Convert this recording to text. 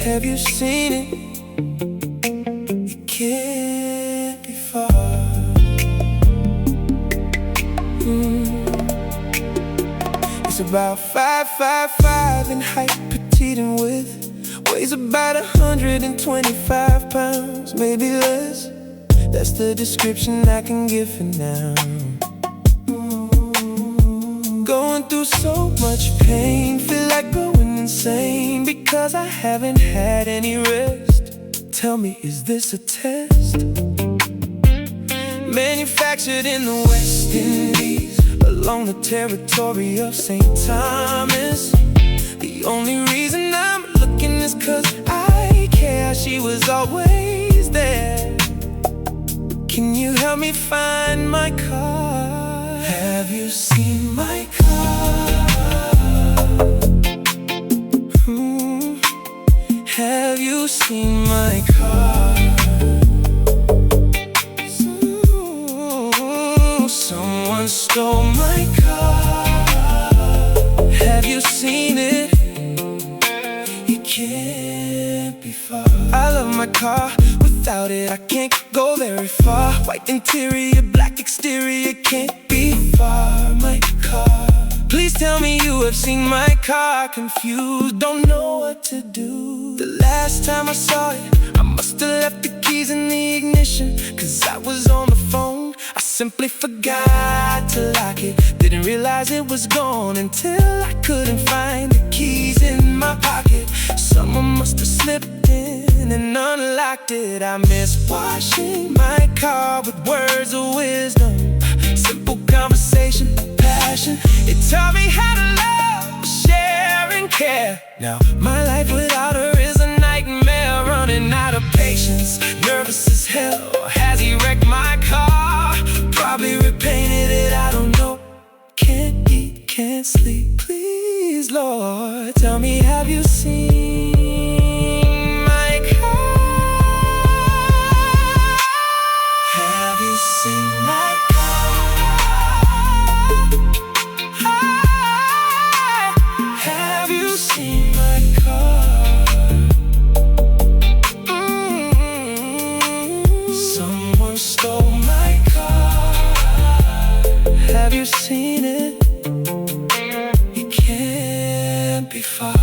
Have you seen it? It can't be far. It's about 5'5" in height, petite in width, weighs about 125 pounds, maybe less. That's the description I can give for now. Going through so much pain, feel like going insane because I haven't had any rest. Tell me, is this a test? Manufactured in the West Indies, along the territory of St. Thomas. The only reason I'm looking is 'cause I care. She was always there. Can you help me find my car? Have you seen my car? Have you seen my car? Someone stole my car. Have you seen it? It can't be far. I love my car. Without it, I can't go very far. White interior, black exterior, can't be far. My car. Please tell me you have seen my car. Confused, don't know what to do. The last time I saw it, I must have left the keys in the ignition, 'cause I was on the phone. I simply forgot to lock it. Didn't realize it was gone until I couldn't find the keys in my pocket. Someone must have slipped in and unlocked it. I miss washing my car with words of wisdom, simple conversation, passion. It taught me how to love, share and care. Now my life without her is a nightmare, running out of patience, nervous as hell. Has he wrecked my car? Probably repainted it, I don't know. Can't eat, can't sleep, please Lord, tell me, have you seen my car? Have you seen my car? Have you seen my car? Someone stole my car. Have you seen it? It can't be far.